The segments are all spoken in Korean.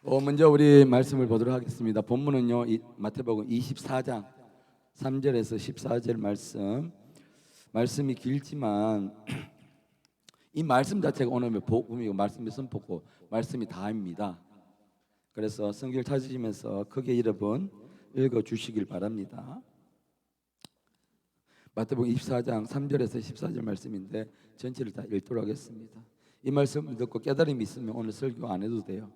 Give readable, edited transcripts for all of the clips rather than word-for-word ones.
먼저 우리 말씀을 보도록 하겠습니다. 본문은요, 마태복음 24장 3절에서 14절 말씀이 길지만 이 말씀 자체가 오늘 복음이고 말씀이 선포고 말씀이 다입니다. 그래서 성경을 찾으시면서 크게 여러분 읽어 주시길 바랍니다. 마태복음 24장 3절에서 14절 말씀인데 전체를 다 읽도록 하겠습니다. 이 말씀을 듣고 깨달음이 있으면 오늘 설교 안 해도 돼요.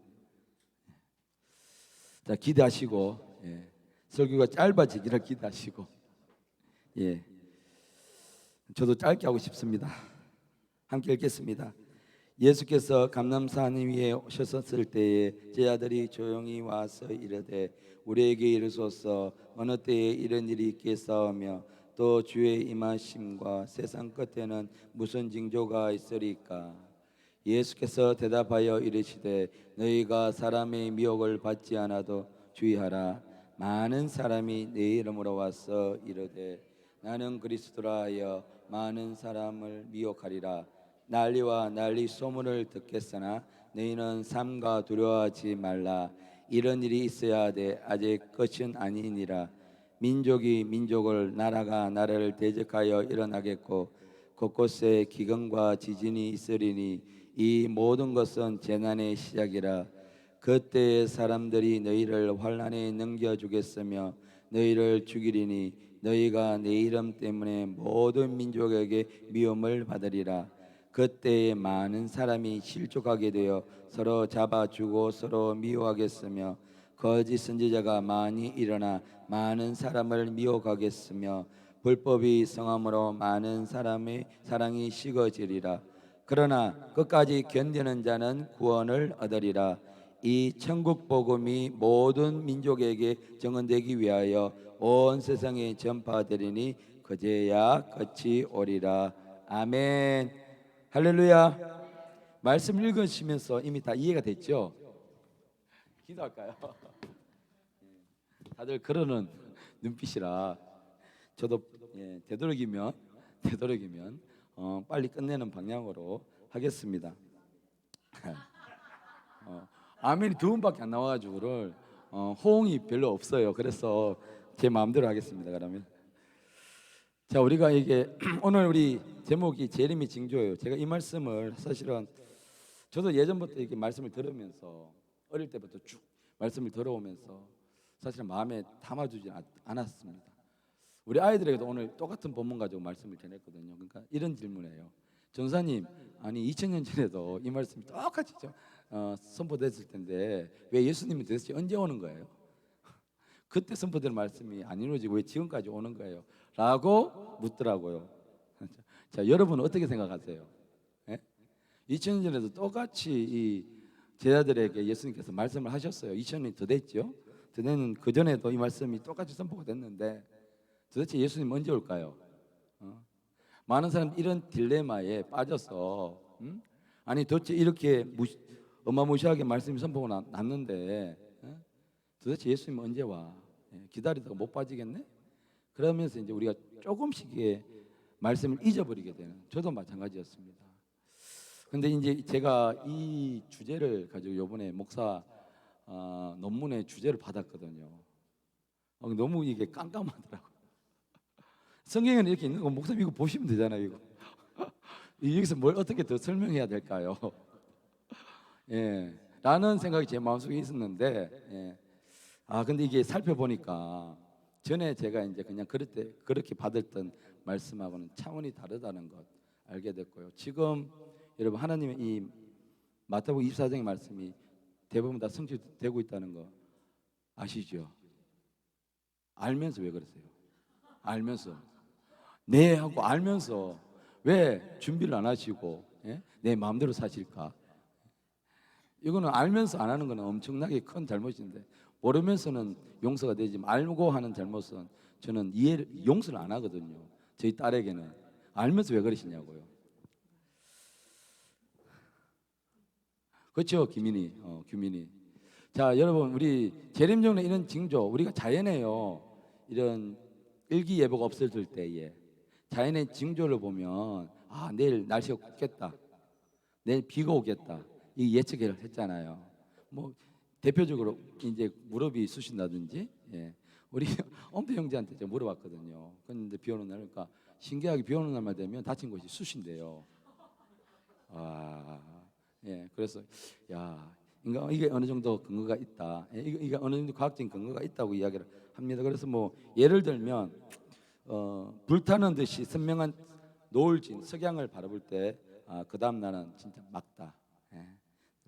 자, 기대하시고, 설교가 짧아지기를 기대하시고, 저도 짧게 하고 싶습니다. 함께 읽겠습니다. 예수께서 감람산 위에 오셨을 때에 제자들이 조용히 와서 이르되 우리에게 이르소서 어느 때에 이런 일이 있겠사오며 또 주의 임하심과 세상 끝에는 무슨 징조가 있으리까? 예수께서 대답하여 이르시되 너희가 사람의 미혹을 받지 않아도 주의하라. 많은 사람이 내 이름으로 와서 이르되 나는 그리스도라 하여 많은 사람을 미혹하리라. 난리와 난리 소문을 듣겠으나 너희는 삼가 두려워하지 말라. 이런 일이 있어야 하되 아직 끝은 아니니라. 민족이 민족을 나라가 나라를 대적하여 일어나겠고 곳곳에 기근과 지진이 있으리니 이 모든 것은 재난의 시작이라. 그때에 사람들이 너희를 환난에 넘겨주겠으며 너희를 죽이리니 너희가 내 이름 때문에 모든 민족에게 미움을 받으리라. 그때에 많은 사람이 실족하게 되어 서로 잡아주고 서로 미워하겠으며 거짓 선지자가 많이 일어나 많은 사람을 미혹하겠으며 불법이 성함으로 많은 사람의 사랑이 식어지리라. 그러나 끝까지 견디는 자는 구원을 얻으리라. 이 천국 복음이 모든 민족에게 증언되기 위하여 온 세상에 전파되리니 그제야 끝이 오리라. 아멘. 할렐루야. 말씀 읽으시면서 이미 다 이해가 됐죠? 기도할까요? 다들 그러는 눈빛이라 저도 되도록이면 빨리 끝내는 방향으로 하겠습니다. 아멘이 두 분밖에 안 나와가지고를 호응이 별로 없어요. 그래서 제 마음대로 하겠습니다. 그러면 자, 우리가 이게 오늘 우리 제목이 재림의 징조예요. 제가 이 말씀을 사실은 저도 예전부터 이렇게 말씀을 들으면서 어릴 때부터 쭉 말씀을 들어오면서 사실 마음에 담아주지 않았습니다. 우리 아이들에게도 오늘 똑같은 본문 가지고 말씀을 전했거든요. 그러니까 이런 질문이에요. 전사님, 아니 2000년 전에도 이 말씀이 똑같이 선포됐을 텐데 왜 예수님이 도대체 언제 오는 거예요? 그때 선포된 말씀이 안 이루어지고 왜 지금까지 오는 거예요? 라고 묻더라고요. 자, 여러분은 어떻게 생각하세요? 2000년 전에도 똑같이 이 제자들에게 예수님께서 말씀을 하셨어요. 2000년이 더 됐죠. 그때는 그 전에도 이 말씀이 똑같이 선포가 됐는데 도대체 예수님 언제 올까요? 많은 사람 이런 딜레마에 빠져서 아니 도대체 이렇게 어마무시하게 말씀이 선포가 났는데 도대체 예수님 언제 와? 기다리다가 못 빠지겠네? 그러면서 이제 우리가 조금씩 말씀을 잊어버리게 되는, 저도 마찬가지였습니다. 근데 이제 제가 이 주제를 가지고 이번에 목사 논문의 주제를 받았거든요. 너무 이게 깜깜하더라고요. 성경에는 이렇게 있는 거 목사님 이거 보시면 되잖아요. 이거 여기서 뭘 어떻게 더 설명해야 될까요? 라는 생각이 제 마음속에 있었는데 근데 이게 살펴보니까 전에 제가 이제 그냥 그렇게 받았던 말씀하고는 차원이 다르다는 것 알게 됐고요. 지금 여러분 하나님의 이 마태복음 24장의 말씀이 대부분 다 성취되고 있다는 거 아시죠? 알면서 왜 그러세요? 알면서 네 하고 알면서 왜 준비를 안 하시고 내 마음대로 사실까? 이거는 알면서 안 하는 거는 엄청나게 큰 잘못인데 모르면서는 용서가 되지만 알고 하는 잘못은 저는 용서를 안 하거든요. 저희 딸에게는 알면서 왜 그러시냐고요. 그렇죠, 규민이. 자, 여러분 우리 재림전에 이런 징조 우리가 자연에요. 이런 일기예보가 없어질 때에 자연의 징조를 보면 내일 날씨가 굽겠다, 내일 비가 오겠다 이 예측을 했잖아요. 뭐 대표적으로 이제 무릎이 쑤신다든지, 예. 우리 엄태 형제한테 제가 물어봤거든요. 그런데 비 오는 날, 그러니까 신기하게 비 오는 날만 되면 다친 곳이 쑤신대요. 아, 예. 그래서 야, 이게 어느 정도 근거가 있다. 예, 이게 어느 정도 과학적인 근거가 있다고 이야기를 합니다. 그래서 뭐 예를 들면 불타는 듯이 선명한 노을진 석양을 바라볼 때, 그 다음 날은 진짜 맑다. 예.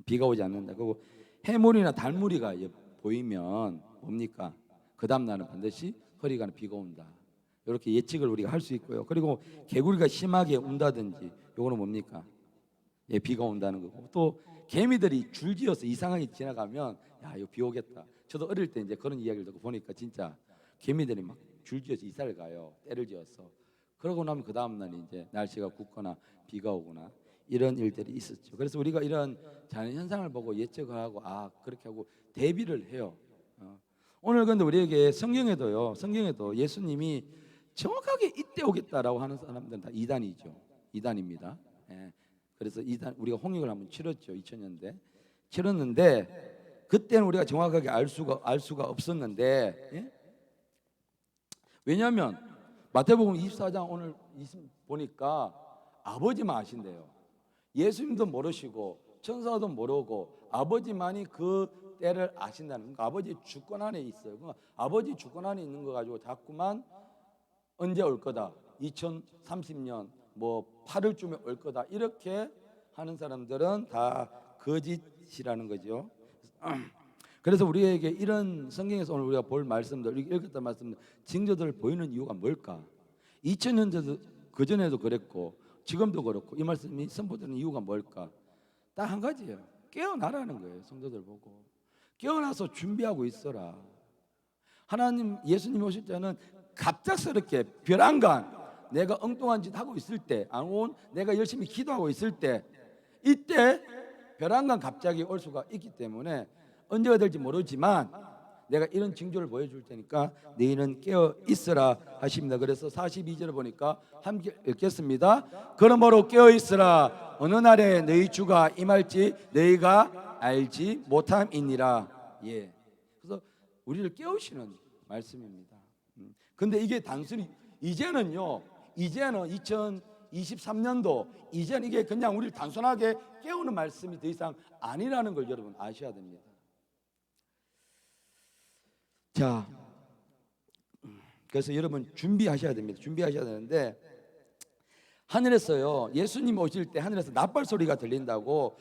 비가 오지 않는다. 그리고 해물이나 달무리가 보이면 뭡니까? 그 다음 날은 반드시 허리가는 비가 온다. 이렇게 예측을 우리가 할 수 있고요. 그리고 개구리가 심하게 운다든지, 요거는 뭡니까? 예, 비가 온다는 거고. 또 개미들이 줄지어서 이상하게 지나가면 야, 이거 비 오겠다. 저도 어릴 때 이제 그런 이야기를 듣고 보니까 진짜 개미들이 막 줄지어서 이사를 가요. 때를 지어서. 그러고 나면 그 다음 날 이제 날씨가 굳거나 비가 오거나 이런 일들이 있었죠. 그래서 우리가 이런 자연 현상을 보고 예측을 하고 그렇게 하고 대비를 해요. 오늘 근데 우리에게 성경에도 예수님이 정확하게 이때 오겠다라고 하는 사람들은 다 이단이죠. 이단입니다. 예. 그래서 이단 우리가 홍역을 한번 치렀죠. 2000년대 치렀는데 그때는 우리가 정확하게 알 수가 없었는데, 예? 왜냐하면 마태복음 24장 오늘 보니까 아버지만 아신대요. 예수님도 모르시고 천사도 모르고 아버지만이 그 때를 아신다는, 그러니까 아버지 주권 안에 있어요. 그러니까 아버지 주권 안에 있는 거 가지고 자꾸만 언제 올 거다, 2030년 뭐 8월쯤에 올 거다, 이렇게 하는 사람들은 다 거짓이라는 거죠. 그래서 우리에게 이런 성경에서 오늘 우리가 볼 말씀들, 읽었던 말씀들, 징조들을 보이는 이유가 뭘까? 2000년 전에도, 그전에도 그랬고 지금도 그렇고 이 말씀이 선포되는 이유가 뭘까? 딱 한 가지예요. 깨어나라는 거예요. 성도들 보고 깨어나서 준비하고 있어라. 하나님, 예수님 오실 때는 갑작스럽게 벼랑간, 내가 엉뚱한 짓 하고 있을 때, 내가 열심히 기도하고 있을 때, 이때 벼랑간 갑자기 올 수가 있기 때문에 언제가 될지 모르지만 내가 이런 징조를 보여줄 테니까 너희는 깨어 있으라 하십니다. 그래서 42절을 보니까 함께 읽겠습니다. 그러므로 깨어 있으라. 어느 날에 너희 주가 임할지 너희가 알지 못함이니라. 예. 그래서 우리를 깨우시는 말씀입니다. 근데 이게 단순히 이제는 2023년도 이제는 이게 그냥 우리를 단순하게 깨우는 말씀이 더 이상 아니라는 걸 여러분 아셔야 됩니다. 자, 그래서 여러분 준비하셔야 됩니다. 준비하셔야 되는데, 하늘에서요, 예수님 오실 때 하늘에서 나팔 소리가 들린다고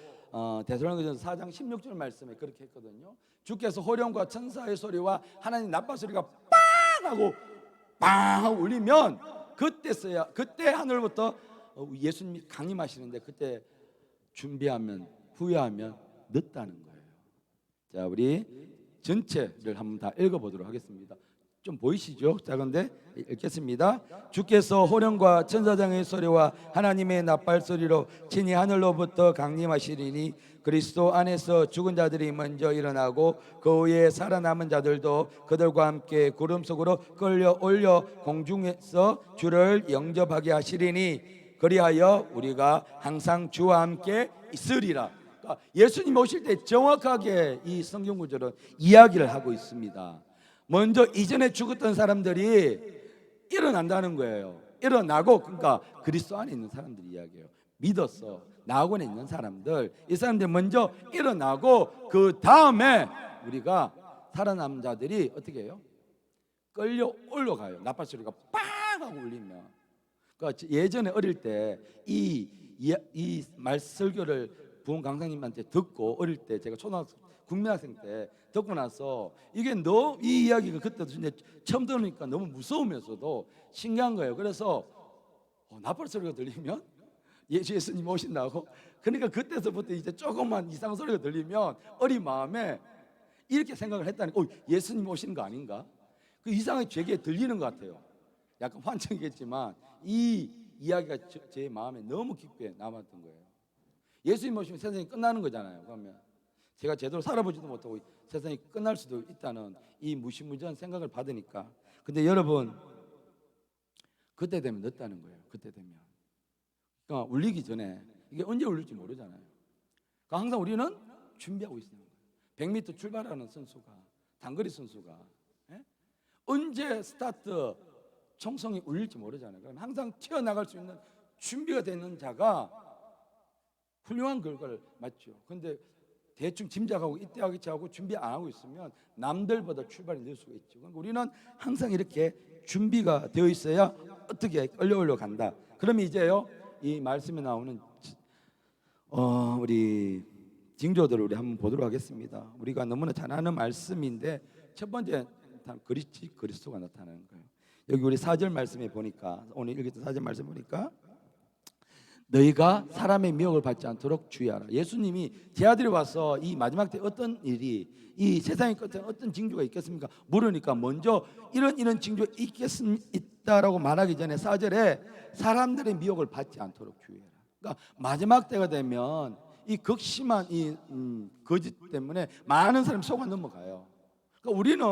데살로니가전서 4장 16절 말씀에 그렇게 했거든요. 주께서 호령과 천사의 소리와 하나님 나팔 소리가 빵 하고 빵 하고 울리면 그때 하늘부터 예수님이 강림하시는데, 그때 준비하면 후회하면 늦다는 거예요. 자, 우리 전체를 한번 다 읽어보도록 하겠습니다. 좀 보이시죠? 자, 그런데 읽겠습니다. 주께서 호령과 천사장의 소리와 하나님의 나팔 소리로 친히 하늘로부터 강림하시리니 그리스도 안에서 죽은 자들이 먼저 일어나고 그 후에 살아남은 자들도 그들과 함께 구름 속으로 끌려 올려 공중에서 주를 영접하게 하시리니 그리하여 우리가 항상 주와 함께 있으리라. 예수님 오실 때 정확하게 이 성경 구절은 이야기를 하고 있습니다. 먼저 이전에 죽었던 사람들이 일어난다는 거예요. 일어나고, 그러니까 그리스도 안에 있는 사람들 이야기예요. 믿었어 나하고는 있는 사람들, 이 사람들 먼저 일어나고 그 다음에 우리가 살아남은 자들이 어떻게 해요? 끌려 올라가요. 나팔 소리가 빵 하고 울리면. 그러니까 예전에 어릴 때 이 말 설교를 부흥 강사님한테 듣고, 어릴 때 제가 초등학생 국민학생 때 듣고 나서 이게 이 이야기가 그때도 진짜 처음 들으니까 너무 무서우면서도 신기한 거예요. 그래서 나팔 소리가 들리면 예수님 오신다고. 그러니까 그때서부터 이제 조금만 이상한 소리가 들리면 어린 마음에 이렇게 생각을 했다니, 예수님 오시는 거 아닌가? 그 이상하게 제게 들리는 것 같아요. 약간 환청이겠지만 이 이야기가 제 마음에 너무 깊게 남았던 거예요. 예수님 오시면 세상이 끝나는 거잖아요. 그러면 제가 제대로 살아보지도 못하고 세상이 끝날 수도 있다는 이 무시무시한 생각을 받으니까. 근데 여러분, 그때 되면 늦다는 거예요. 그때 되면, 그러니까 울리기 전에, 이게 언제 울릴지 모르잖아요. 그러니까 항상 우리는 준비하고 있는 거예요. 100m 출발하는 선수가, 단거리 선수가 언제 스타트 총성이 울릴지 모르잖아요. 그럼 항상 튀어나갈 수 있는 준비가 되는 자가 훌륭한 결과를 맞죠. 그런데 대충 짐작하고 이때하기 하고 준비 안 하고 있으면 남들보다 출발이 늦을 수가 있죠. 그러니까 우리는 항상 이렇게 준비가 되어 있어야 어떻게 끌려 간다. 그러면 이제요, 이 말씀에 나오는 우리 징조들을 우리 한번 보도록 하겠습니다. 우리가 너무나 잘 아는 말씀인데 첫 번째 그리스도가 나타나는 거예요. 여기 우리 4절 말씀에 보니까, 오늘 읽었던 4절 말씀 보니까 너희가 사람의 미혹을 받지 않도록 주의하라. 예수님이 제 아들이 와서 이 마지막 때 어떤 일이, 이 세상의 끝에 어떤 징조가 있겠습니까? 물으니까 먼저 이런 징조가 있다라고 말하기 전에 4절에 사람들의 미혹을 받지 않도록 주의해라. 그러니까 마지막 때가 되면 이 극심한 이 거짓 때문에 많은 사람이 속아 넘어가요. 그러니까 우리는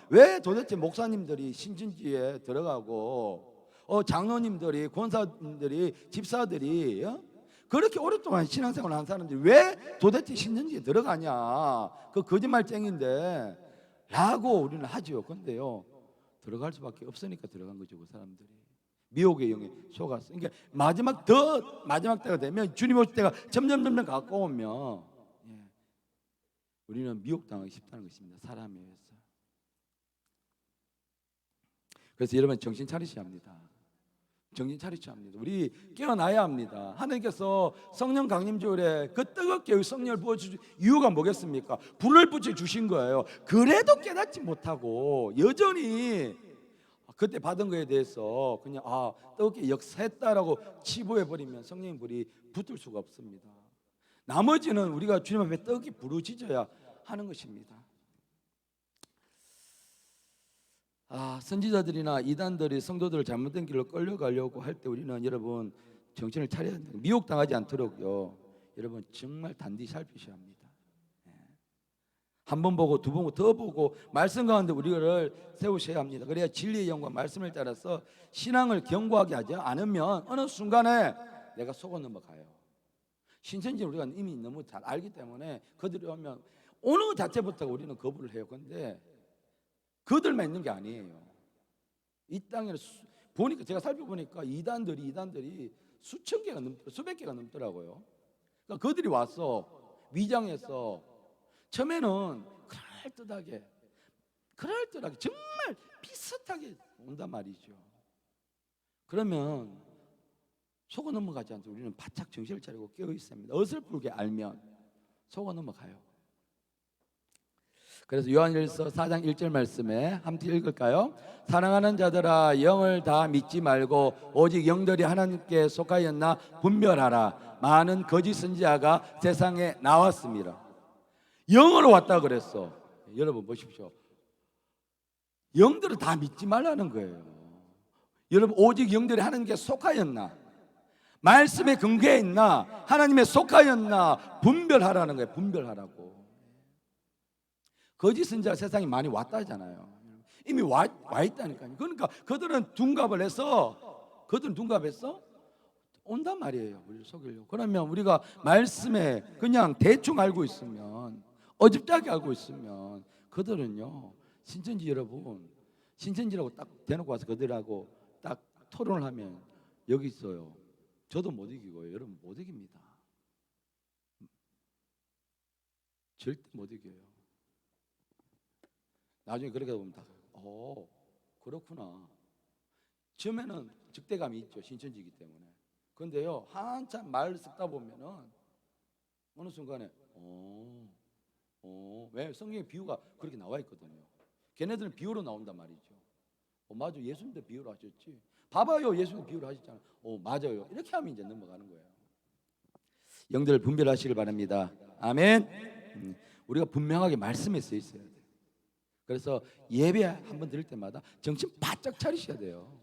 왜 도대체 목사님들이 신천지에 들어가고 장로님들이, 권사님들이, 집사들이 그렇게 오랫동안 신앙생활을 한 사람들이 왜 도대체 신천지에 들어가냐, 그 거짓말쟁인데 라고 우리는 하죠. 근데요, 들어갈 수밖에 없으니까 들어간 거죠. 그 사람들이 미혹의 영에 속았어. 그러니까 마지막 때가 되면, 주님 오실 때가 점점 가까우면 우리는 미혹당하기 쉽다는 것입니다. 사람에 의해서. 그래서 여러분 정신 차리셔야 합니다. 정신 차리셔야 합니다. 우리 깨어나야 합니다. 하나님께서 성령 강림주일에 그 뜨겁게 성령을 부어주신 이유가 뭐겠습니까? 불을 붙여주신 거예요. 그래도 깨닫지 못하고 여전히 그때 받은 거에 대해서 그냥 뜨겁게 역사했다라고 치부해버리면 성령의 불이 붙을 수가 없습니다. 나머지는 우리가 주님 앞에 뜨겁게 부르짖어야 하는 것입니다. 선지자들이나 이단들이 성도들을 잘못된 길로 끌려가려고 할 때 우리는 여러분 정신을 차려야 합니다. 미혹당하지 않도록요, 여러분 정말 단디 살피셔야 합니다. 한 번 보고 두 번 보고 더 보고 말씀 가운데 우리를 세우셔야 합니다. 그래야 진리의 영과 말씀을 따라서 신앙을 견고하게 하지 않으면 어느 순간에 내가 속아 넘어가요. 신천지는 우리가 이미 너무 잘 알기 때문에 그들이 오면 오는 자체부터 우리는 거부를 해요. 그런데 그들만 있는 게 아니에요. 이 땅에 보니까, 제가 살펴보니까 이단들이 수천 개가 수백 개가 넘더라고요. 그러니까 그들이 와서 위장해서 처음에는 그럴듯하게 정말 비슷하게 온단 말이죠. 그러면 속아 넘어가지 않도록 우리는 바짝 정신을 차리고 깨어 있습니다. 어설프게 알면 속아 넘어가요. 그래서 요한일서 4장 1절 말씀에 함께 읽을까요? 사랑하는 자들아, 영을 다 믿지 말고 오직 영들이 하나님께 속하였나 분별하라. 많은 거짓 선지자가 세상에 나왔습니다. 영으로 왔다 그랬어. 여러분 보십시오. 영들을 다 믿지 말라는 거예요. 여러분, 오직 영들이 하나님께 속하였나, 말씀에 근거해 있나, 하나님에 속하였나 분별하라는 거예요. 분별하라고. 거짓 선지자 세상에 많이 왔다잖아요. 이미 와 있다니까요. 그러니까 그들은 둔갑해서 온단 말이에요. 우리를 속이려고. 그러면 우리가 말씀에 그냥 대충 알고 있으면, 어줍게 알고 있으면, 그들은요, 신천지 여러분, 신천지라고 딱 대놓고 와서 그들하고 딱 토론을 하면 여기 있어요. 저도 못 이기고요. 여러분 못 이깁니다. 절대 못 이겨요. 나중에 그렇게 보면 다 그렇구나. 처음에는 적대감이 있죠. 신천지이기 때문에. 그런데요, 한참 말을 듣다 보면은 어느 순간에 왜 성경에 비유가 그렇게 나와 있거든요. 걔네들은 비유로 나온단 말이죠. 맞아, 예수님도 비유로 하셨지. 봐봐요, 예수님 비유로 하셨잖아요. 맞아요. 이렇게 하면 이제 넘어가는 거예요. 영들 분별하시길 바랍니다. 아멘. 우리가 분명하게 말씀에 써 있어야 돼요. 그래서 예배 한번 드릴 때마다 정신 바짝 차리셔야 돼요.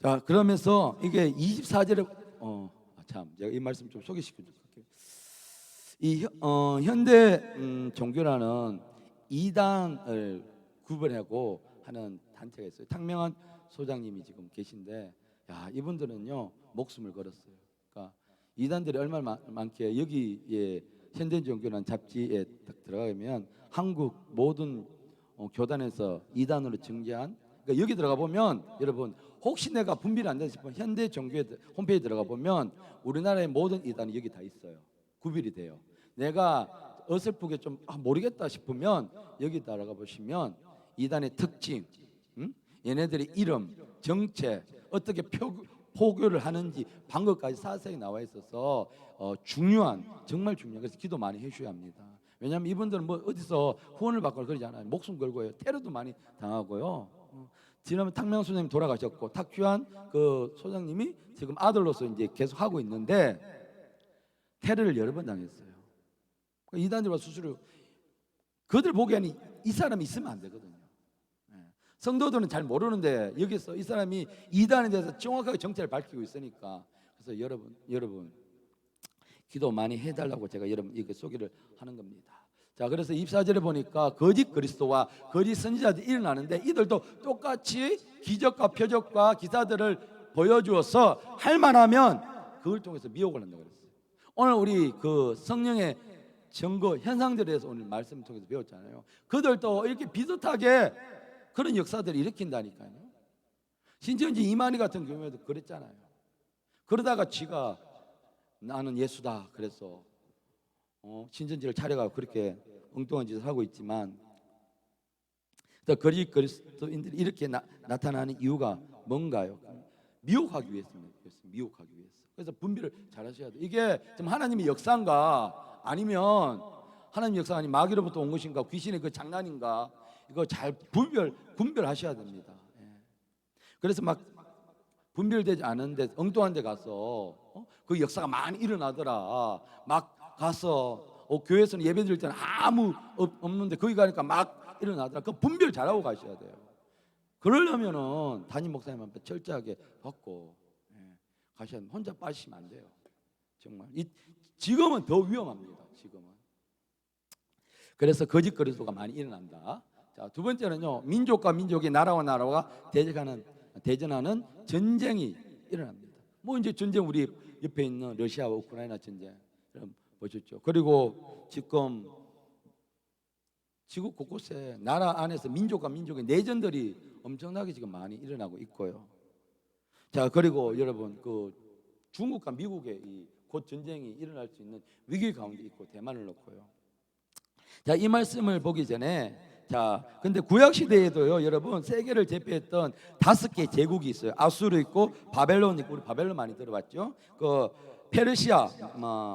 자, 그러면서 이게 24절에 제가 이 말씀 좀 소개시켜 줄게요. 이 현대 종교라는 이단을 구분하고 하는 단체가 있어요. 탕명한 소장님이 지금 계신데, 이분들은요 목숨을 걸었어요. 그러니까 이단들이 얼마나 많게 여기에 현대 종교라는 잡지에 딱 들어가면 한국 모든 교단에서 이단으로 정죄한, 그러니까 여기 들어가 보면 여러분 혹시 내가 분별이 안 되나 싶으면 현대 종교의 홈페이지 들어가 보면 우리나라의 모든 이단이 여기 다 있어요. 구별이 돼요. 내가 어설프게 좀 모르겠다 싶으면 여기 들어가 보시면 이단의 특징, 얘네들의 이름, 정체, 어떻게 포교를 하는지 방법까지 자세히 나와 있어서 중요한, 정말 중요한, 그래서 기도 많이 해주셔야 합니다. 왜냐하면 이분들은 뭐 어디서 후원을 받거나 그러지 않아요. 목숨 걸고 해요. 테러도 많이 당하고요. 지난번 탁명 소장님 돌아가셨고 탁규환 그 소장님이 지금 아들로서 이제 계속 하고 있는데 테러를 여러 번 당했어요. 이단들과 수술을 그들 보기에는 이 사람이 있으면 안 되거든요. 성도들은 잘 모르는데 여기서 이 사람이 이단에 대해서 정확하게 정체를 밝히고 있으니까, 그래서 여러분 기도 많이 해달라고 제가 여러분 이렇게 소개를 하는 겁니다. 자, 그래서 24절에 보니까 거짓 그리스도와 거짓 선지자들이 일어나는데 이들도 똑같이 기적과 표적과 기사들을 보여주어서 할 만하면 그걸 통해서 미혹을 한다고 그랬어요. 오늘 우리 그 성령의 증거 현상들에 대해서 오늘 말씀을 통해서 배웠잖아요. 그들도 이렇게 비슷하게 그런 역사들을 일으킨다니까요. 신천지 이만희 같은 경우에도 그랬잖아요. 그러다가 지가 나는 예수다 그래서 신천지를 차려가고 그렇게 엉뚱한 짓을 하고 있지만, 거짓 그리스도인들이 이렇게 나타나는 이유가 뭔가요? 미혹하기 위해서입니다. 미혹하기 위해서. 그래서 분별을 잘 하셔야 돼요. 이게 좀 하나님의 역사인가 아니면 하나님의 역사가 아닌 마귀로부터 온 것인가 귀신의 그 장난인가, 이거 잘 분별하셔야 됩니다. 그래서 막 분별되지 않은데 엉뚱한 데 가서 그 역사가 많이 일어나더라. 막 가서 교회에서는 예배 드릴 때는 아무 없는데 거기 가니까 막 일어나더라. 그 분별 잘하고 가셔야 돼요. 그러려면은 담임 목사님한테 철저하게 받고 가셔야 돼요. 혼자 빠지시면 안 돼요. 정말 지금은 더 위험합니다. 지금은. 그래서 거짓 그리스도가 많이 일어난다. 자, 두 번째는요, 민족과 민족이 나라와 나라가 대전하는 전쟁이 일어납니다. 뭐 이제 전쟁 우리 옆에 있는 러시아와 우크라이나 전쟁 보셨죠? 그리고 지금 지구 곳곳에 나라 안에서 민족과 민족의 내전들이 엄청나게 지금 많이 일어나고 있고요. 자, 그리고 여러분 그 중국과 미국의 곧 전쟁이 일어날 수 있는 위기 가운데 있고 대만을 놓고요. 자, 이 말씀을 보기 전에 근데 구약 시대에도요, 여러분 세계를 제패했던 5개 제국이 있어요. 아수르 있고 바벨론 있고, 우리 바벨론 많이 들어봤죠? 그 페르시아,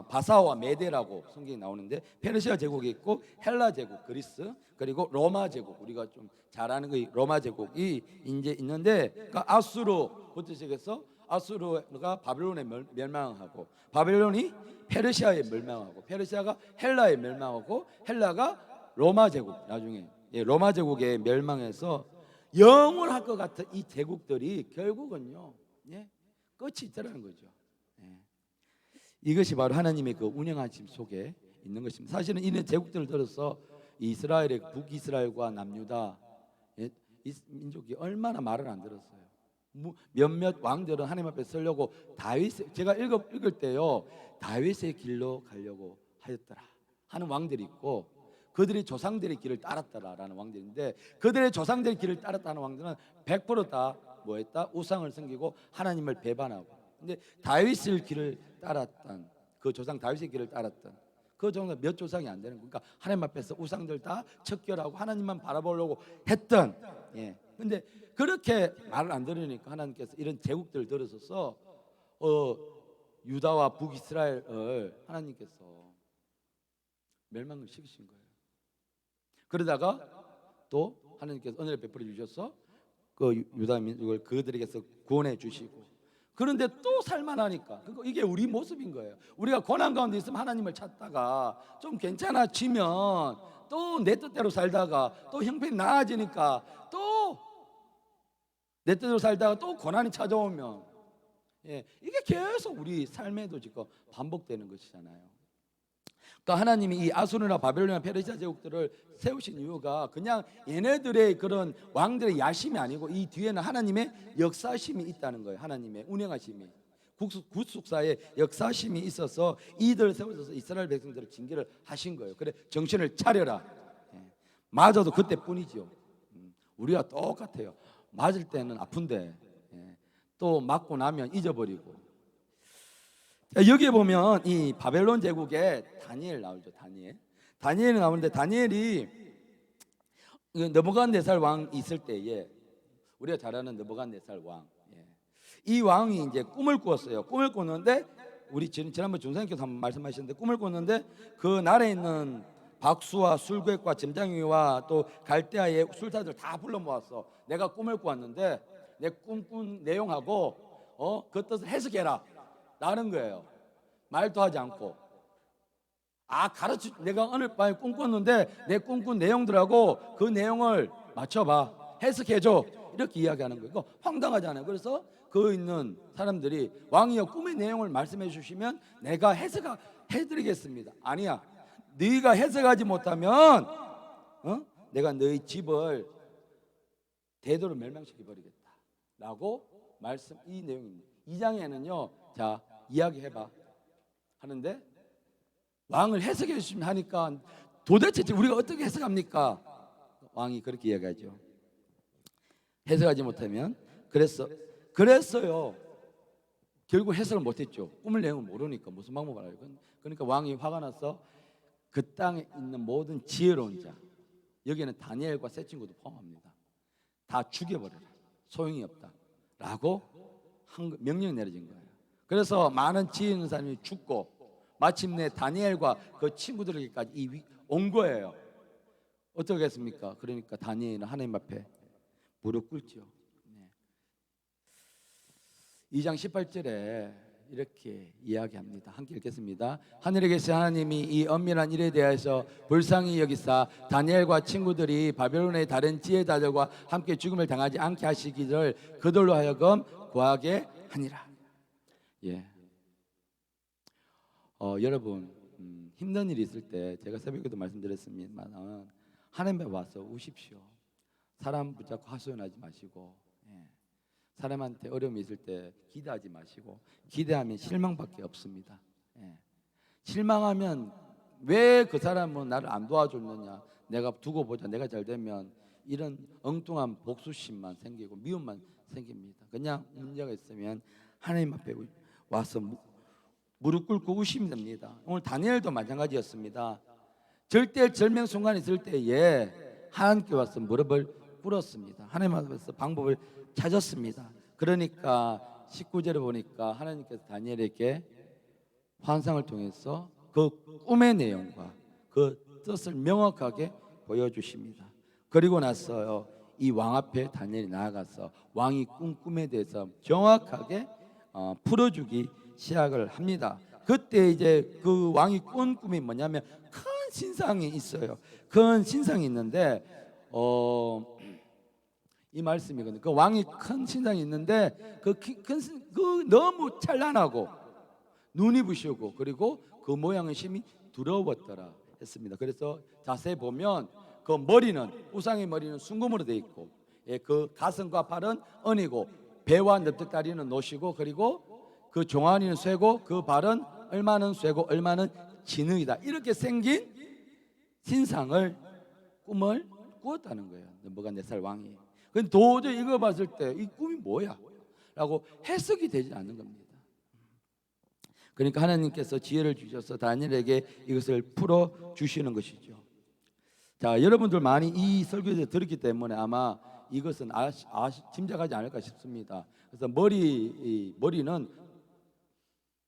바사와 메데라고 성경에 나오는데 페르시아 제국이 있고 헬라 제국, 그리스, 그리고 로마 제국, 우리가 좀 잘 아는 그 로마 제국이 이제 있는데, 그러니까 아수르부터 시작해서 아수르가 바벨론에 멸망하고 바벨론이 페르시아에 멸망하고 페르시아가 헬라에 멸망하고 헬라가 로마 제국, 나중에 로마 제국에 멸망해서 영원할 것 같은 이 제국들이 결국은요, 끝이 있다는 거죠. 이것이 바로 하나님의 그 운영하심 속에 있는 것입니다. 사실은 이런 제국들을 들어서 이스라엘의 북이스라엘과 남유다 이 민족이 얼마나 말을 안 들었어요. 몇몇 왕들은 하나님 앞에 서려고 제가 읽을 때요, 다윗의 길로 가려고 하였더라 하는 왕들이 있고, 그들이 조상들의 길을 따랐더라라는 왕들인데, 그들의 조상들의 길을 따랐다는 왕들은 100% 다 뭐했다? 우상을 섬기고 하나님을 배반하고. 근데 다윗의 길을 따랐던 그 조상 다윗의 길을 따랐던 그 정도 몇 조상이 안 되는 거니까 하나님 앞에서 우상들 다 척결하고 하나님만 바라보려고 했던. 근데 그렇게 말을 안 들으니까 하나님께서 이런 제국들을 들으셔서 유다와 북이스라엘을 하나님께서 멸망을 시키신 거예요. 그러다가 또 하나님께서 은혜를 베풀어 주셔서 그 유다 민족을 그들에게서 구원해 주시고, 그런데 또 살만하니까 이게 우리 모습인 거예요. 우리가 고난 가운데 있으면 하나님을 찾다가 좀 괜찮아지면 또 내 뜻대로 살다가 또 형편이 나아지니까 또 내 뜻대로 살다가 또 고난이 찾아오면, 이게 계속 우리 삶에도 지금 반복되는 것이잖아요. 그러니까 하나님이 이 아수르나 바벨론이나 페르시아 제국들을 세우신 이유가 그냥 얘네들의 그런 왕들의 야심이 아니고 이 뒤에는 하나님의 역사심이 있다는 거예요. 하나님의 운영하심이. 구속사의 역사심이 있어서 이들 세워서 이스라엘 백성들을 징계를 하신 거예요. 그래 정신을 차려라. 맞아도 그때뿐이죠. 우리가 똑같아요. 맞을 때는 아픈데 또 맞고 나면 잊어버리고. 자, 여기에 보면 이 바벨론 제국에 다니엘 나오죠. 다니엘이 나오는데 다니엘이 느부갓네살 왕 있을 때에 우리가 잘 아는 느부갓네살 왕, 이 왕이 이제 꿈을 꾸었어요. 꿈을 꿨는데 우리 지난번 중사님께서 한번 말씀하셨는데 꿈을 꿨는데 그 나라에 있는 박수와 술객과 점장위와 또 갈대아의 술사들 다 불러 모았어. 내가 꿈을 꾸었는데 내 꿈꾼 내용하고 그 뜻을 해석해라 라는 거예요. 말도 하지 않고 내가 오늘 밤에 꿈꿨는데 내 꿈꾼 내용들하고 그 내용을 맞춰봐, 해석해줘, 이렇게 이야기하는 거예요. 이거 황당하잖아요. 그래서 그 있는 사람들이 왕이여 꿈의 내용을 말씀해 주시면 내가 해드리겠습니다. 아니야, 네가 해석하지 못하면 내가 너희 집을 대도로 멸망시켜 버리겠다 라고 이 내용입니다. 2장에는요 자 이야기해봐 하는데 왕을 해석해 주시면 하니까 도대체 우리가 어떻게 해석합니까? 왕이 그렇게 이야기하죠. 해석하지 못하면 그랬어요. 결국 해석을 못했죠. 꿈을 내용을 모르니까 무슨 방법을 알고. 그러니까 왕이 화가 나서 그 땅에 있는 모든 지혜로운 자, 여기에는 다니엘과 세 친구도 포함합니다. 다 죽여버려라, 소용이 없다 라고 명령이 내려진 거예요. 그래서 많은 지혜 있는 사람이 죽고 마침내 다니엘과 그 친구들에게까지 온 거예요. 어떻게 했습니까? 그러니까 다니엘은 하나님 앞에 무릎 꿇죠. 2장 18절에 이렇게 이야기합니다. 함께 읽겠습니다. 하늘에 계신 하나님이 이 엄밀한 일에 대해서 불쌍히 여기사 다니엘과 친구들이 바벨론의 다른 지혜자들과 함께 죽음을 당하지 않게 하시기를 그들로 하여금 구하게 하니라. 여러분 힘든 일이 있을 때 제가 새벽에도 말씀드렸습니다만 하나님께 와서 우십시오. 사람 붙잡고 하소연하지 마시고 사람한테 어려움이 있을 때 기대하지 마시고, 기대하면 실망밖에 없습니다. 실망하면 왜 그 사람은 나를 안 도와줬느냐, 내가 두고 보자, 내가 잘 되면, 이런 엉뚱한 복수심만 생기고 미움만 생깁니다. 그냥 문제가 있으면 하나님 앞에 와서 무릎 꿇고 우시면 됩니다. 오늘 다니엘도 마찬가지였습니다. 절대절명 순간이 있을 때에 하나님께 와서 무릎을 꿇었습니다. 하나님 앞에서 방법을 찾았습니다. 그러니까 19절에 보니까 하나님께서 다니엘에게 환상을 통해서 그 꿈의 내용과 그 뜻을 명확하게 보여주십니다. 그리고 나서요, 이 왕 앞에 다니엘이 나아가서 왕이 꾼 꿈에 대해서 정확하게 풀어주기 시작을 합니다. 그때 이제 그 왕이 꾼 꿈이 뭐냐면 큰 신상이 있어요. 큰 신상이 있는데 이 말씀이거든요. 그 왕이 큰 신상이 있는데 그 너무 찬란하고 눈이 부시고 그리고 그 모양의 심이 두려웠더라 했습니다. 그래서 자세히 보면 그 머리는, 우상의 머리는 순금으로 되어 있고, 그 가슴과 팔은 은이고, 배와 넓적다리는 노시고, 그리고 그 종아리는 쇠고, 그 발은 얼마는 쇠고 얼마는 진흙이다. 이렇게 생긴 신상을 꿈을 꾸었다는 거예요. 느부갓네살 왕이. 근데 도저히 이거 봤을 때 이 꿈이 뭐야? 라고 해석이 되지 않는 겁니다. 그러니까 하나님께서 지혜를 주셔서 다니엘에게 이것을 풀어 주시는 것이죠. 자, 여러분들 많이 이 설교를 들었기 때문에 아마 이것은 짐작하지 않을까 싶습니다. 그래서 머리는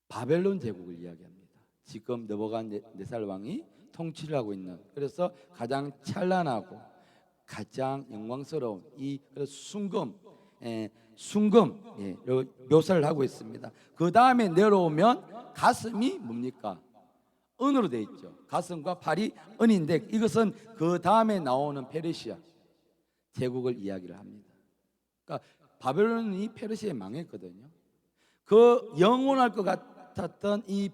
바벨론 제국을 이야기합니다. 지금 느부갓네살 왕이 통치를 하고 있는, 그래서 가장 찬란하고 가장 영광스러운 그래서 순금 묘사를 하고 있습니다. 그 다음에 내려오면 가슴이 뭡니까? 은으로 되어 있죠. 가슴과 팔이 은인데 이것은 그 다음에 나오는 페르시아 제국을 이야기를 합니다. 그러니까 바벨론이 페르시아에 망했거든요. 그 영원할 것 같았던 이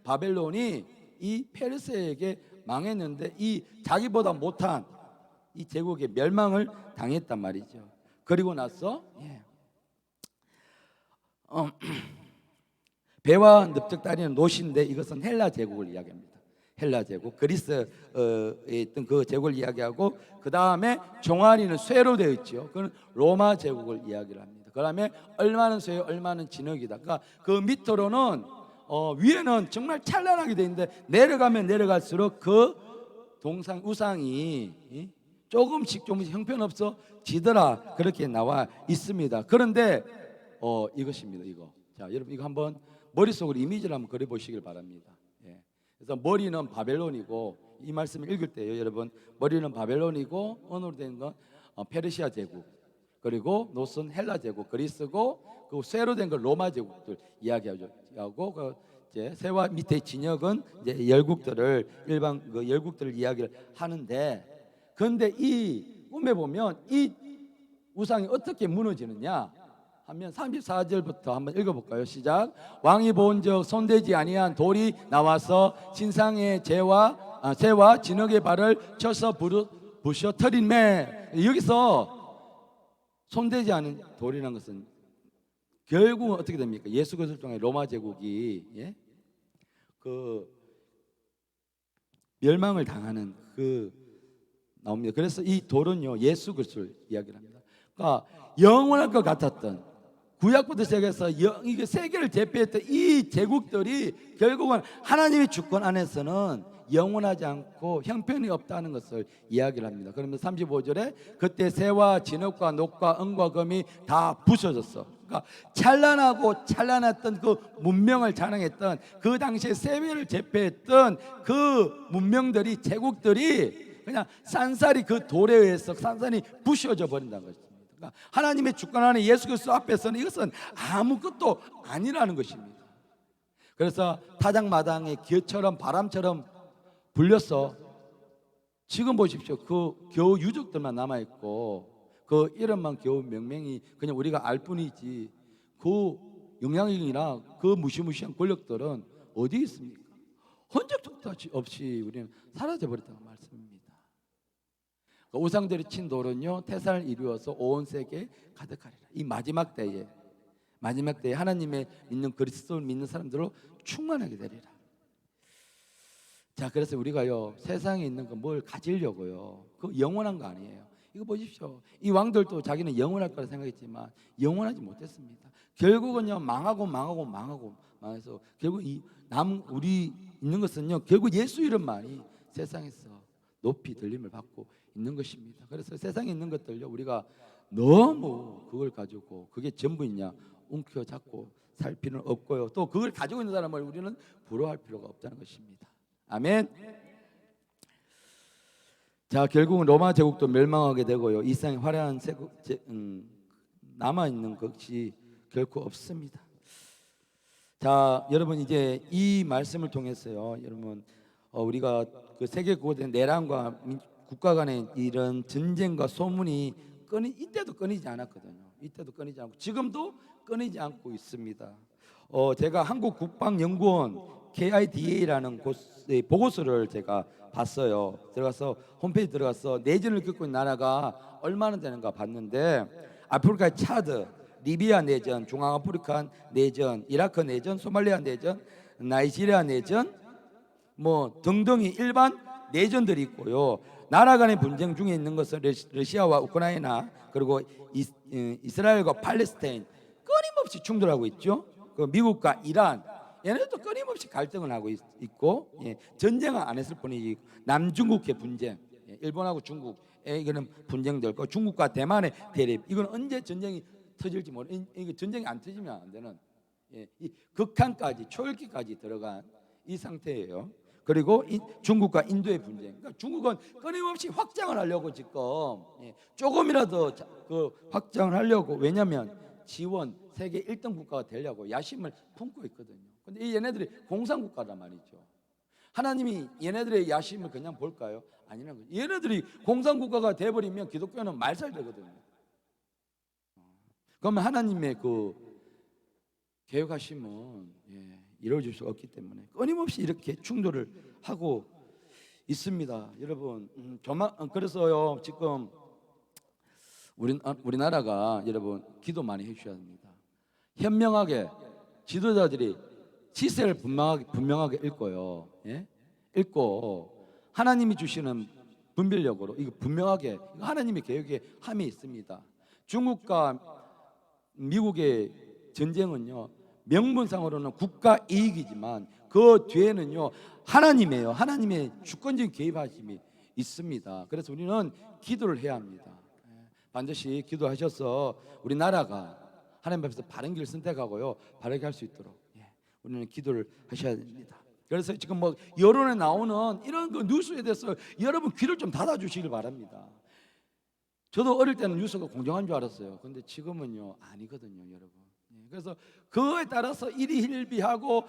바벨론이 이 페르시아에게 망했는데 이 자기보다 못한 이 제국의 멸망을 당했단 말이죠. 그리고 나서 배와 넓적다리는 노시인데 이것은 헬라 제국을 이야기합니다. 헬라 제국, 그리스에 있던 그 제국을 이야기하고, 그 다음에 종아리는 쇠로 되어 있죠. 그건 로마 제국을 이야기를 합니다. 그 다음에 얼마는 쇠, 얼마는 진흙이다. 그러니까 그 밑으로는 위에는 정말 찬란하게 되어 있는데 내려가면 내려갈수록 그 동상 우상이 조금씩 형편없어 지더라, 그렇게 나와 있습니다. 그런데 이것입니다. 이거. 자, 여러분 이거 한번 머릿속으로 이미지를 한번 그려보시길 바랍니다. 예. 그래서 머리는 바벨론이고, 이 말씀을 읽을 때요, 여러분, 머리는 바벨론이고 언어로 된 건 페르시아 제국, 그리고 노스는 헬라 제국, 그리스고, 그 쇠로 된 건 로마 제국들 이야기하고, 그 이제 쇠와 밑에 진역은 이제 열국들을, 일반 그 열국들을 이야기를 하는데, 그런데 이 꿈에 보면 이 우상이 어떻게 무너지느냐 하면 34절부터 한번 읽어볼까요? 시작. 왕이 본즉 손대지 아니한 돌이 나와서 신상의 새와 진흙의 발을 쳐서 부셔 터리매. 여기서 손대지 않은 돌이라는 것은 결국은 어떻게 됩니까? 예수 그리스도 통해 로마 제국이 그 멸망을 당하는 그 나옵니다. 그래서 이 돌은요, 예수 그리스도를 이야기를 합니다. 그러니까 영원할 것 같았던, 구약부터 시작해서 이게 세계를 제패했던 이 제국들이 결국은 하나님의 주권 안에서는 영원하지 않고 형편이 없다는 것을 이야기를 합니다. 그러면 35절에 그때 새와 진흙과 녹과 은과 금이 다 부서졌어. 그러니까 찬란하고 찬란했던 그 문명을 자랑했던, 그 당시에 세계를 제패했던 그 문명들이, 제국들이 그냥 싼쌀이 그 돌에 의해서 싼쌀이 부셔져 버린다는 것입니다. 하나님의 주권 안에 예수 그리스도 앞에서는 이것은 아무것도 아니라는 것입니다. 그래서 타작마당에 기어처럼 바람처럼 불려서 지금 보십시오. 그 겨우 유적들만 남아있고 그 이름만 겨우 명명이 그냥 우리가 알 뿐이지, 그 영향력이나 그 무시무시한 권력들은 어디 있습니까? 흔적도 없이 우리는 사라져버렸다는 말씀입니다. 우상들이 친 돌은요, 태산을 이루어서 온 세계에 가득하리라. 이 마지막 때에 하나님의 믿는 그리스도를 믿는 사람들로 충만하게 되리라. 자, 그래서 우리가요, 세상에 있는 거 뭘 가지려고요, 그 영원한 거 아니에요. 이거 보십시오. 이 왕들도 자기는 영원할 거라 생각했지만 영원하지 못했습니다. 결국은요, 망해서 결국 우리 있는 것은요, 결국 예수 이름만이 세상에서 높이 들림을 받고 있는 것입니다. 그래서 세상에 있는 것들요, 우리가 너무 그걸 가지고 그게 전부이냐 움켜잡고 살 필요는 없고요, 또 그걸 가지고 있는 사람을 우리는 부러워할 필요가 없다는 것입니다. 아멘. 자, 결국은 로마 제국도 멸망하게 되고요, 이 세상에 화려한 남아있는 것이 결코 없습니다. 자, 여러분, 이제 이 말씀을 통해서요, 여러분, 우리가 그 세계 구호된 내란과 국가 간의 이런 전쟁과 소문이 이때도 끊이지 않았거든요. 이때도 끊이지 않고 지금도 끊이지 않고 있습니다. 제가 한국국방연구원 KIDA라는 곳의 보고서를 제가 봤어요. 들어가서 홈페이지 들어가서 내전을 겪고 있는 나라가 얼마나 되는가 봤는데, 아프리카의 차드, 리비아 내전, 중앙아프리카 내전, 이라크 내전, 소말리아 내전, 나이지리아 내전, 뭐 등등이 일반 내전들이 있고요. 나라 간의 분쟁 중에 있는 것은 러시아와 우크라이나, 그리고 이스라엘과 팔레스타인 끊임없이 충돌하고 있죠. 그 미국과 이란, 얘네들도 끊임없이 갈등을 하고 있고, 전쟁은 안 했을 뿐이지 남중국해 분쟁, 일본하고 중국의 이거는 분쟁들, 중국과 대만의 대립, 이건 언제 전쟁이 터질지 이게 전쟁이 안 터지면 안 되는, 이 극한까지, 초읽기까지 들어간 이 상태예요. 그리고 중국과 인도의 분쟁. 그러니까 중국은 끊임없이 확장을 하려고 지금 조금이라도 그 확장을 하려고, 왜냐하면 지원 세계 1등 국가가 되려고 야심을 품고 있거든요. 근데 이 얘네들이 공산국가란 말이죠. 하나님이 얘네들의 야심을 그냥 볼까요? 아니라는 거죠. 얘네들이 공산국가가 돼버리면 기독교는 말살되거든요. 그러면 하나님의 그 계획하심은 이루어질 수 없기 때문에 끊임없이 이렇게 충돌을 하고 있습니다. 여러분, 그래서요, 지금 우리나라가 여러분 기도 많이 해주셔야 합니다. 현명하게 지도자들이 시세를 분명하게 읽고요. 예? 읽고 하나님이 주시는 분별력으로 이거 분명하게 하나님의 계획에 함이 있습니다. 중국과 미국의 전쟁은요, 명분상으로는 국가 이익이지만 그 뒤에는요 하나님이에요. 하나님의 주권적인 개입하심이 있습니다. 그래서 우리는 기도를 해야 합니다. 반드시 기도하셔서 우리 나라가 하나님 앞에서 바른 길을 선택하고요 바르게 할 수 있도록 우리는 기도를 하셔야 됩니다. 그래서 지금 뭐 여론에 나오는 이런 그 뉴스에 대해서 여러분 귀를 좀 닫아주시길 바랍니다. 저도 어릴 때는 뉴스가 공정한 줄 알았어요. 근데 지금은요 아니거든요, 여러분. 그래서 그거에 따라서 일희일비하고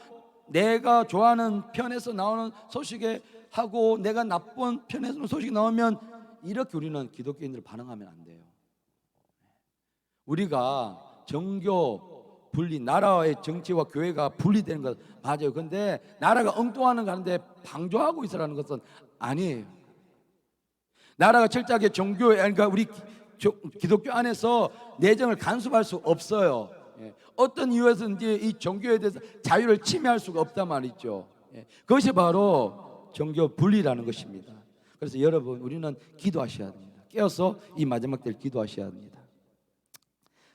내가 좋아하는 편에서 나오는 소식에 하고 내가 나쁜 편에서 소식이 나오면 이렇게 우리는 기독교인들 반응하면 안 돼요. 우리가 정교 분리, 나라의 정치와 교회가 분리되는 것 맞아요. 근데 나라가 엉뚱하는 거 하는데 방조하고 있으라는 것은 아니에요. 나라가 철저하게 종교에, 그러니까 우리 기독교 안에서 내정을 간섭할 수 없어요. 어떤 이유에서든지 이 종교에 대해서 자유를 침해할 수가 없단 말이죠. 그것이 바로 종교 분리라는 것입니다. 그래서 여러분 우리는 기도하셔야 됩니다. 깨어서 이 마지막 때를 기도하셔야 합니다.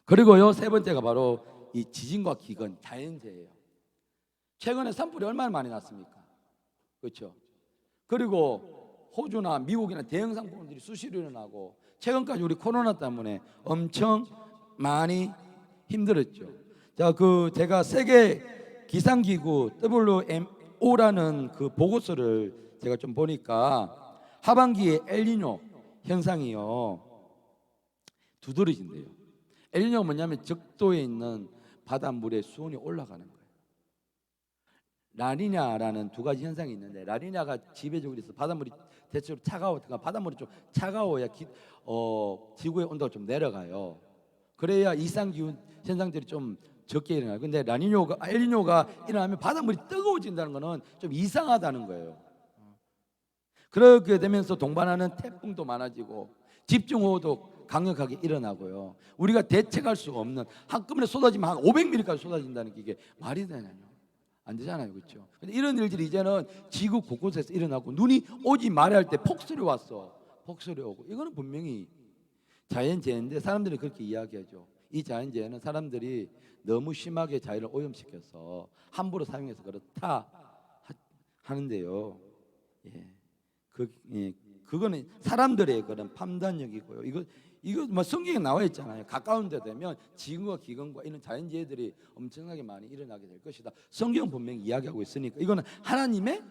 그리고요 세 번째가 바로 이 지진과 기근, 자연재해예요. 최근에 산불이 얼마나 많이 났습니까? 그렇죠? 그리고 호주나 미국이나 대형 산불들이 수시로 일어나고 최근까지 우리 코로나 때문에 엄청 많이 힘들었죠. 자, 제가 세계 기상기구 WMO라는 그 보고서를 제가 좀 보니까 하반기에 엘니뇨 현상이요 두드러진대요. 엘니뇨가 뭐냐면 적도에 있는 바닷물의 수온이 올라가는 거예요. 라니냐라는 두 가지 현상이 있는데, 라니냐가 지배적으로 있어 바닷물이 대체로 바닷물이 좀 차가워야 지구의 온도가 좀 내려가요. 그래야 이상 기후 현상들이 좀 적게 일어나요. 근데 엘니뇨가 일어나면 바닷물이 뜨거워진다는 것은 좀 이상하다는 거예요. 그렇게 되면서 동반하는 태풍도 많아지고 집중호우도 강력하게 일어나고요. 우리가 대책할 수 없는, 한꺼번에 쏟아지면 한 500mm까지 쏟아진다는 게 이게 말이 되나요? 안 되잖아요, 그렇죠? 근데 이런 일들이 이제는 지구 곳곳에서 일어나고, 눈이 오지 말아야 할 때 폭설이 왔어. 폭설이 오고, 이거는 분명히 자연재해인데 사람들이 그렇게 이야기하죠. 이 자연재해는 사람들이 너무 심하게 자연을 오염시켜서 함부로 사용해서 그렇다 하는데요. 그거는 사람들의 그런 판단력이고요. 이거 뭐 성경에 나와 있잖아요. 가까운 데 되면 지구와 기근과 이런 자연재해들이 엄청나게 많이 일어나게 될 것이다. 성경은 분명히 이야기하고 있으니까 이거는 하나님의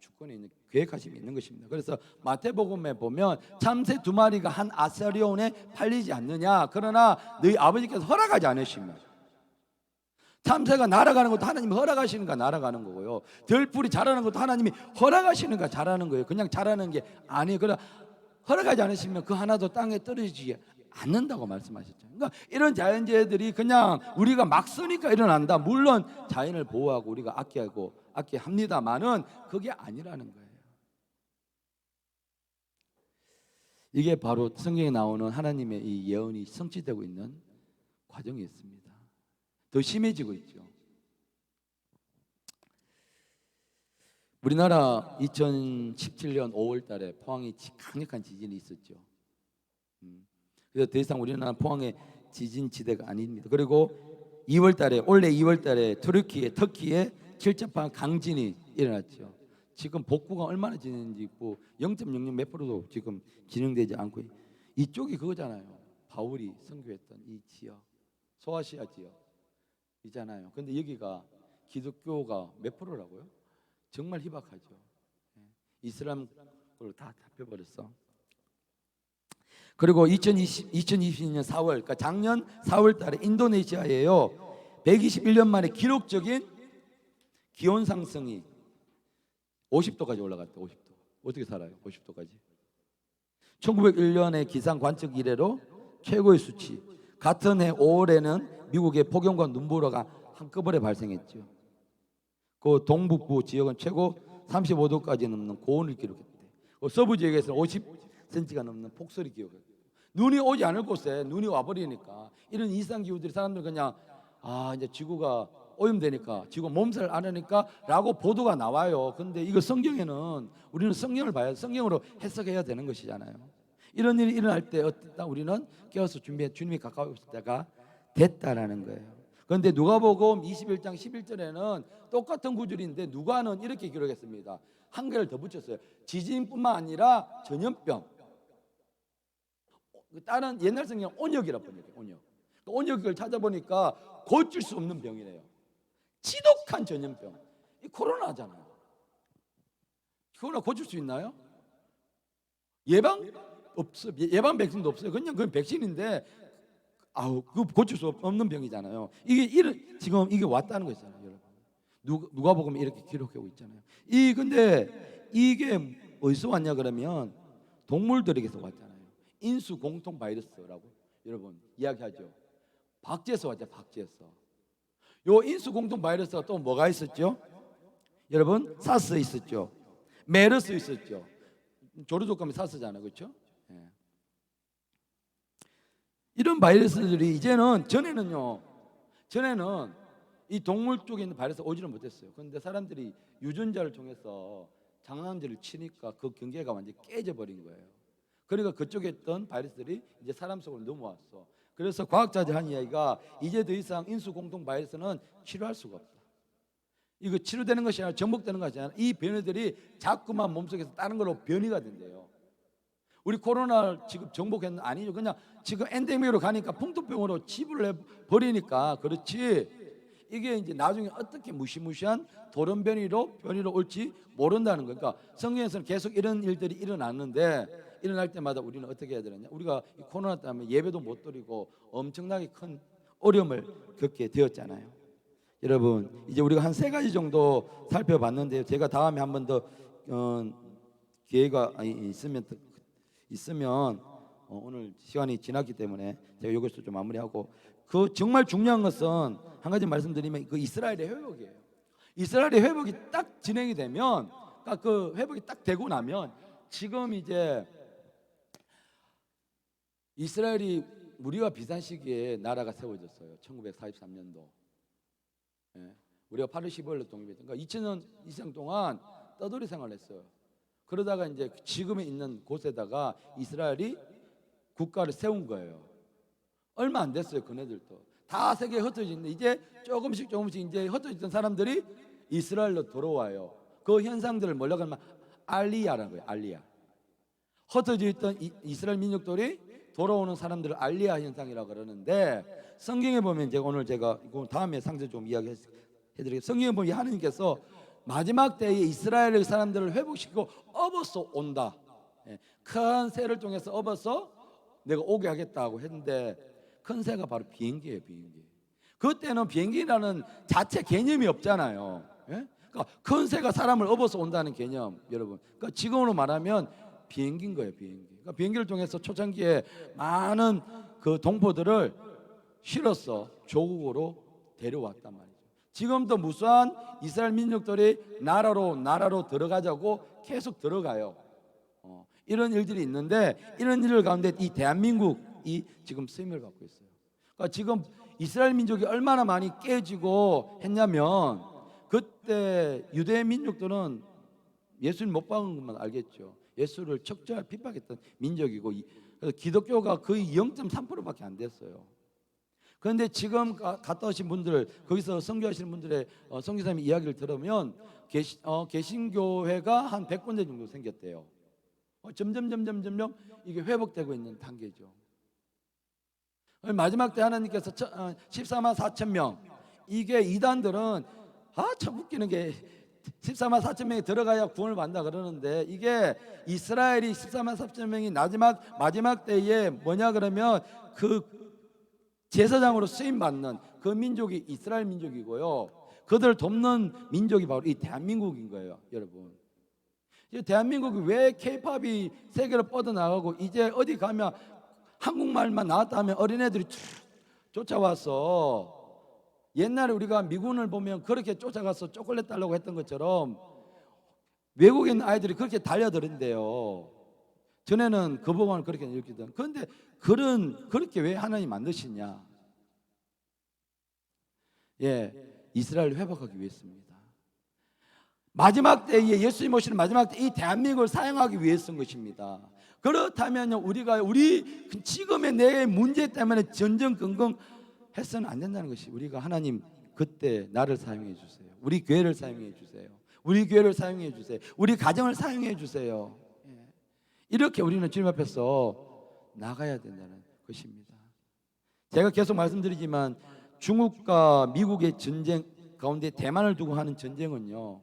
주권에 있는 계획하심이 있는 것입니다. 그래서 마태복음에 보면 참새 2마리가 한 아사리온에 팔리지 않느냐, 그러나 너희 아버지께서 허락하지 않으시면. 참새가 날아가는 것도 하나님이 허락하시는가 날아가는 거고요. 들풀이 자라는 것도 하나님이 허락하시는가 자라는 거예요. 그냥 자라는 게 아니에요. 그러나 허락하지 않으시면 그 하나도 땅에 떨어지지 않는다고 말씀하셨죠. 그러니까 이런 자연재해들이 그냥 우리가 막 쓰니까 일어난다. 물론 자연을 보호하고 우리가 아껴야 합니다만은 그게 아니라는 거예요. 이게 바로 성경에 나오는 하나님의 이 예언이 성취되고 있는 과정이 있습니다. 더 심해지고 있죠. 우리나라 2017년 5월 달에 포항에 강력한 지진이 있었죠. 그래서 더 이상 우리나라 포항의 지진지대가 아닙니다. 그리고 2월 달에, 올해 2월 달에 터키에 철저한 강진이 일어났죠. 지금 복구가 얼마나 진행되는지 있고 0.00 몇 프로도 지금 진행되지 않고, 이쪽이 그거잖아요. 바울이 선교했던 이 지역, 소아시아 지역이잖아요. 근데 여기가 기독교가 몇 프로라고요? 정말 희박하죠. 이슬람 걸로 다 잡혀버렸어. 그리고 2022년 4월, 그러니까 작년 4월 달에 인도네시아에요 121년 만에 기록적인 기온 상승이 50도까지 올라갔다. 50도. 어떻게 살아요? 50도까지. 1901년에 기상 관측 이래로 최고의 수치. 같은 해 5월에는 미국의 폭염과 눈보라가 한꺼번에 발생했죠. 그 동북부 지역은 최고 35도까지 넘는 고온을 기록했대. 서부 지역에서는 50cm가 넘는 폭설이 기록했대. 눈이 오지 않을 곳에 눈이 와버리니까 이런 이상 기후들이 사람들 그냥 이제 지구가 오염되니까 지금 몸살 앓으니까 라고 보도가 나와요. 근데 이거 성경에는 우리는 성경을 봐야 성경으로 해석해야 되는 것이잖아요. 이런 일이 일어날 때 어떻다 우리는 깨어서 준비해 주님이 가까이 오실 때가 됐다라는 거예요. 그런데 누가복음 21장 11절에는 똑같은 구절인데 누가는 이렇게 기록했습니다. 한 개를 더 붙였어요. 지진뿐만 아니라 전염병. 다른 옛날 성경 온역이라고 번역해요. 온역. 온역을 찾아보니까 고칠 수 없는 병이래요. 지독한 전염병. 이 코로나잖아요. 코로나 고칠 수 있나요? 예방 없어. 예방 백신도 없어요. 그냥 그 백신인데 그 고칠 수 없는 병이잖아요. 지금 이게 왔다는 거 있잖아요, 여러분. 누가 보면 이렇게 기록하고 있잖아요. 근데 이게 어디서 왔냐 그러면 동물들에게서 왔잖아요. 인수 공통 바이러스라고 여러분 이야기하죠. 박쥐에서 왔죠, 박쥐에서. 요 인수 공통 바이러스가 또 뭐가 있었죠? 여러분 사스 있었죠. 메르스 있었죠. 조류족 가면 사스잖아요, 그렇죠? 예. 이런 바이러스들이 전에는 이 동물 쪽에 있는 바이러스 오지를 못했어요. 그런데 사람들이 유전자를 통해서 장난질을 치니까 그 경계가 완전히 깨져버린 거예요. 그러니까 그쪽에 있던 바이러스들이 이제 사람 속으로 넘어왔어. 그래서 과학자들이 한 이야기가 이제 더 이상 인수 공통 바이러스는 치료할 수가 없다. 이거 치료되는 것이 아니라 정복되는 것이 아니라 이 변이들이 자꾸만 몸속에서 다른 걸로 변이가 된대요. 우리 코로나 지금 정복했는 아니죠. 그냥 지금 엔데믹으로 가니까 풍토병으로 치부를 해버리니까 그렇지. 이게 이제 나중에 어떻게 무시무시한 돌연 변이로 올지 모른다는 거예요. 그러니까 성경에서는 계속 이런 일들이 일어났는데 일어날 때마다 우리는 어떻게 해야 되느냐? 우리가 이 코로나 때문에 예배도 못 드리고 엄청나게 큰 어려움을 겪게 되었잖아요. 여러분 이제 우리가 한 3가지 정도 살펴봤는데요. 제가 다음에 한 번 더 기회가 있으면 오늘 시간이 지났기 때문에 제가 이것을 좀 마무리하고 정말 중요한 것은 한 가지 말씀드리면 그 이스라엘의 회복이에요. 이스라엘의 회복이 딱 진행이 되면 그러니까 그 회복이 딱 되고 나면 지금 이제 이스라엘이 우리와 비슷한 시기에 나라가 세워졌어요. 1943년도. 예. 우리가 8월 15일로 독립했죠. 그러니까 2000년 이상 동안 떠돌이 생활을 했어요. 그러다가 이제 지금에 있는 곳에다가 이스라엘이 국가를 세운 거예요. 얼마 안 됐어요. 그네들도 다 세계에 흩어져 있는데 이제 조금씩 이제 흩어졌던 사람들이 이스라엘로 돌아와요. 그 현상들을 뭐라고 하면 알리야라는 거예요. 알리야. 흩어져 있던 이스라엘 민족들이 돌아오는 사람들을 알리야 현상이라고 그러는데 성경에 보면 오늘 제가 다음에 상세 좀 이야기해드리겠습니다. 성경에 보면 하나님께서 마지막 때에 이스라엘의 사람들을 회복시키고 업어서 온다. 큰 새를 통해서 업어서 내가 오게 하겠다고 했는데 큰 새가 바로 비행기예요. 비행기. 그때는 비행기라는 자체 개념이 없잖아요. 그러니까 큰 새가 사람을 업어서 온다는 개념 여러분. 그러니까 지금으로 말하면 비행기인 거예요. 비행기. 그러니까 비행기를 통해서 초창기에 많은 그 동포들을 실어서 조국으로 데려왔단 말이죠. 지금도 무수한 이스라엘 민족들이 나라로 들어가자고 계속 들어가요. 이런 일들이 있는데 이런 일들 가운데 이 대한민국이 지금 쓰임을 받고 있어요. 그러니까 지금 이스라엘 민족이 얼마나 많이 깨지고 했냐면 그때 유대 민족들은 예수님 못 박은 것만 알겠죠. 예수를 척죄할 핍박했던 민족이고 그래서 기독교가 거의 0.3%밖에 안 됐어요. 그런데 지금 갔다 오신 분들 거기서 선교하시는 분들의 선교사님 이야기를 들으면 개신교회가 한 100군데 정도 생겼대요. 점점 이게 회복되고 있는 단계죠. 마지막 때 하나님께서 14만 4천 명 이게 이단들은 참 웃기는 게 14만 4천 명이 들어가야 구원을 받는다 그러는데 이게 이스라엘이 14만 4천 명이 마지막 때에 뭐냐 그러면 그 제사장으로 쓰임 받는 그 민족이 이스라엘 민족이고요. 그들을 돕는 민족이 바로 이 대한민국인 거예요, 여러분. 대한민국이 왜 K-팝이 세계로 뻗어나가고 이제 어디 가면 한국말만 나왔다 하면 어린애들이 쫓아와서 옛날에 우리가 미군을 보면 그렇게 쫓아가서 초콜릿 달라고 했던 것처럼 외국에 있는 아이들이 그렇게 달려들은데요. 전에는 거부감을 그렇게 느끼던. 그런데 그렇게 왜 하나님 만드시냐? 이스라엘을 회복하기 위해서입니다. 마지막 때에 예수님 오시는 마지막 때 이 대한민국을 사용하기 위해서인 것입니다. 그렇다면 우리가 우리 지금의 내 문제 때문에 전전긍긍 해서는 안 된다는 것이, 우리가 하나님 그때 나를 사용해 주세요. 우리 교회를 사용해 주세요. 우리 교회를 사용해 주세요. 우리 가정을 사용해 주세요. 이렇게 우리는 주님 앞에서 나가야 된다는 것입니다. 제가 계속 말씀드리지만 중국과 미국의 전쟁 가운데 대만을 두고 하는 전쟁은요,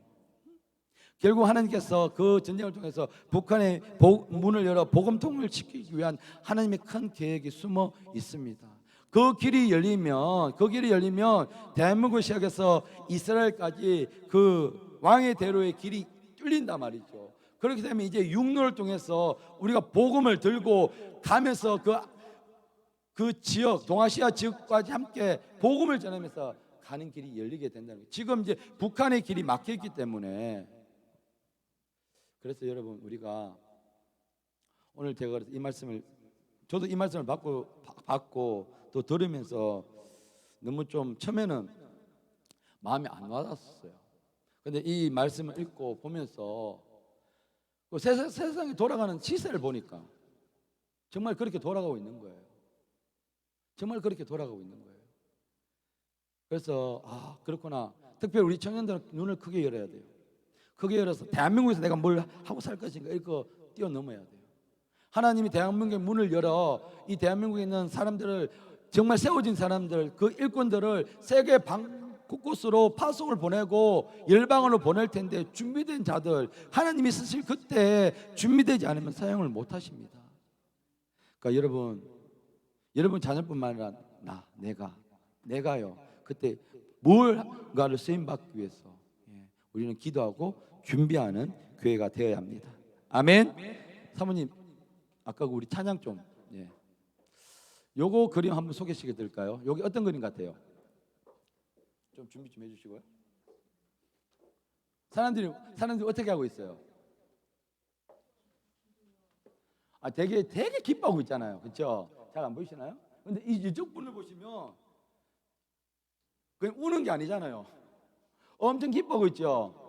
결국 하나님께서 그 전쟁을 통해서 북한의 문을 열어 복음통일을 시키기 위한 하나님의 큰 계획이 숨어 있습니다. 그 길이 열리면 대한민국을 시작해서 이스라엘까지 그 왕의 대로의 길이 뚫린단 말이죠. 그렇게 되면 이제 육로를 통해서 우리가 복음을 들고 가면서 그 지역, 동아시아 지역까지 함께 복음을 전하면서 가는 길이 열리게 된다는 거예요. 지금 이제 북한의 길이 막혀 있기 때문에. 그래서 여러분, 우리가 오늘 제가 저도 이 말씀을 받고 또 들으면서 너무 좀 처음에는 마음이 안 와닿았어요. 근데 이 말씀을 읽고 보면서 세상이 돌아가는 시세를 보니까 정말 그렇게 돌아가고 있는 거예요. 정말 그렇게 돌아가고 있는 거예요. 그래서 그렇구나. 특별히 우리 청년들은 눈을 크게 열어야 돼요. 크게 열어서 대한민국에서 내가 뭘 하고 살 것인가, 이거 뛰어넘어야 돼요. 하나님이 대한민국의 문을 열어 이 대한민국에 있는 사람들을, 정말 세워진 사람들, 그 일꾼들을 세계 곳곳으로 파송을 보내고 열방으로 보낼 텐데, 준비된 자들, 하나님이 쓰실 그때 준비되지 않으면 사용을 못 하십니다. 그러니까 여러분 자녀뿐만 아니라 내가요, 그때 뭘가를 쓰임받기 위해서 우리는 기도하고 준비하는 교회가 되어야 합니다. 아멘. 사모님, 아까 우리 찬양 좀, 요거 그림 한번 소개시켜 드릴까요? 여기 어떤 그림 같아요? 좀 준비 좀 해주시고요. 사람들이 어떻게 하고 있어요? 되게 기뻐하고 있잖아요, 그렇죠? 잘 안 보이시나요? 근데 이쪽 분을 보시면 그냥 우는 게 아니잖아요. 엄청 기뻐하고 있죠.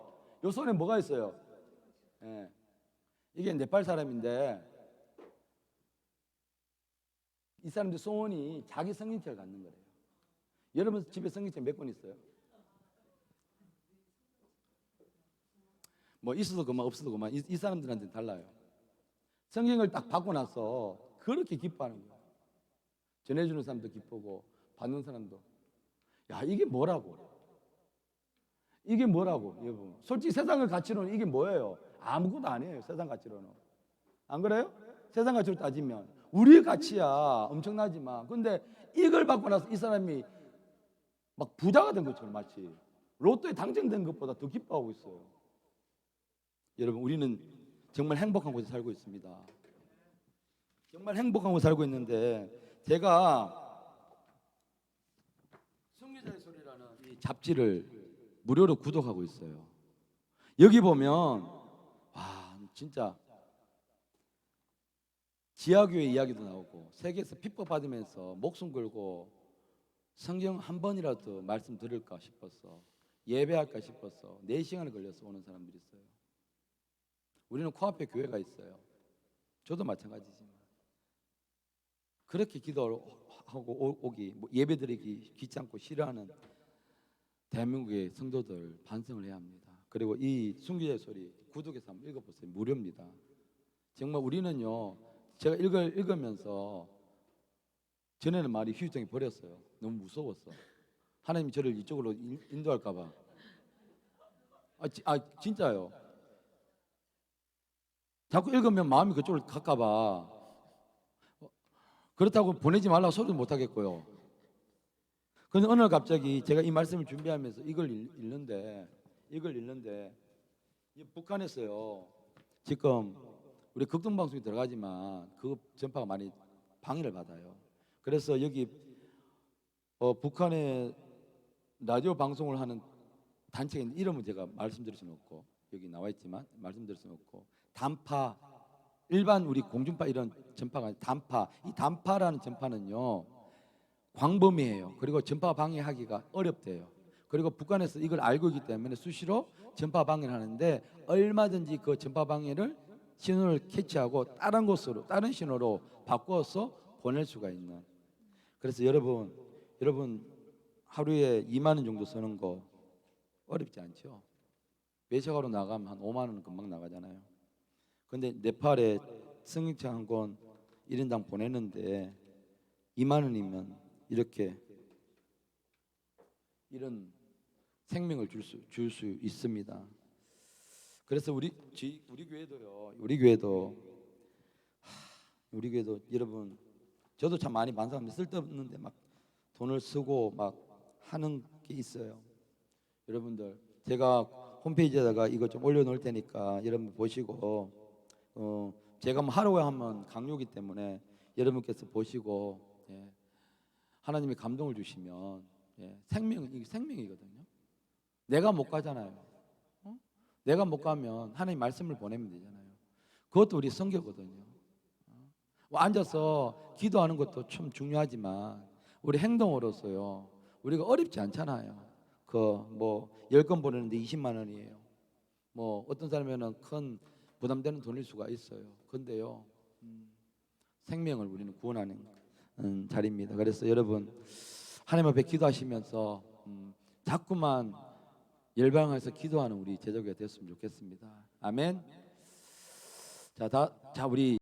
요 손에 뭐가 있어요? 이게 네팔 사람인데, 이 사람들 소원이 자기 성인체를 갖는 거래요. 여러분 집에 성인체 몇 번 있어요? 뭐 있어도 그만 없어도 그만. 이 사람들한테는 달라요. 성경을 딱 받고 나서 그렇게 기뻐하는 거예요. 전해주는 사람도 기쁘고 받는 사람도. 야, 이게 뭐라고 여러분. 솔직히 세상의 가치로는 이게 뭐예요? 아무것도 아니에요. 세상 가치로는. 안 그래요? 세상 가치로 따지면 우리의 가치야 엄청나지만, 근데 이걸 받고 나서 이 사람이 막 부자가 된 것처럼 마치 로또에 당첨된 것보다 더 기뻐하고 있어요. 여러분, 우리는 정말 행복한 곳에 살고 있습니다. 정말 행복한 곳에 살고 있는데, 제가 승리자의 소리라는 이 잡지를 무료로 구독하고 있어요. 여기 보면 진짜 지하교회 이야기도 나오고, 세계에서 핍박받으면서 목숨 걸고 성경 한 번이라도 말씀 들을까 싶어서, 예배할까 싶어서 4시간을 걸려서 오는 사람들이 있어요. 우리는 코앞에 교회가 있어요. 저도 마찬가지지만 그렇게 기도하고 오기, 예배드리기 귀찮고 싫어하는 대한민국의 성도들 반성을 해야 합니다. 그리고 이 순교의 소리 구독해서 한번 읽어보세요. 무료입니다. 정말 우리는요, 제가 읽으면서 전에는 말이 휴유증이 버렸어요. 너무 무서웠어. 하나님이 저를 이쪽으로 인도할까 봐. 진짜요. 자꾸 읽으면 마음이 그쪽으로 갈까 봐. 그렇다고 보내지 말라고 소리도 못 하겠고요. 그런데 어느 날 갑자기 제가 이 말씀을 준비하면서 이걸 읽는데 북한에서요, 지금 우리 극동방송이 들어가지만 그 전파가 많이 방해를 받아요. 그래서 여기 북한의 라디오 방송을 하는 단체의 이름은 제가 말씀드릴 수는 없고, 여기 나와 있지만 말씀드릴 수는 없고, 단파, 일반 우리 공중파 이런 전파가 아니라 단파, 이 단파라는 전파는요 광범위해요. 그리고 전파 방해하기가 어렵대요. 그리고 북한에서 이걸 알고 있기 때문에 수시로 전파 방해를 하는데 얼마든지 그 전파 방해를 신호를 캐치하고 다른 곳으로 다른 신호로 바꿔서 보낼 수가 있는. 그래서 여러분 하루에 2만 원 정도 쓰는 거 어렵지 않죠? 외식하러 나가면 한 5만 원은 금방 나가잖아요. 근데 네팔에 승용차 한 권 1인당 보내는데 2만 원이면 이렇게 이런 생명을 줄 수 있습니다. 그래서 우리 교회도요. 우리 교회도 여러분 저도 참 많이 반성합니다. 쓸데없는데 막 돈을 쓰고 막 하는 게 있어요. 여러분들 제가 홈페이지에다가 이거 좀 올려놓을 테니까 여러분 보시고 제가 뭐 하라고 하면 강요기 때문에 여러분께서 보시고 예, 하나님이 감동을 주시면 예, 이게 생명이거든요. 내가 못 가잖아요. 내가 못 가면 하나님 말씀을 보내면 되잖아요. 그것도 우리 선교거든요. 뭐 앉아서 기도하는 것도 참 중요하지만 우리 행동으로서요. 우리가 어렵지 않잖아요. 그 뭐 10건 보내는데 20만 원이에요. 뭐 어떤 사람에는 큰 부담되는 돈일 수가 있어요. 근데요. 생명을 우리는 구원하는 자리입니다. 그래서 여러분 하나님 앞에 기도하시면서 자꾸만 열방에서 기도하는 우리 제자가 됐으면 좋겠습니다. 아멘. 자, 우리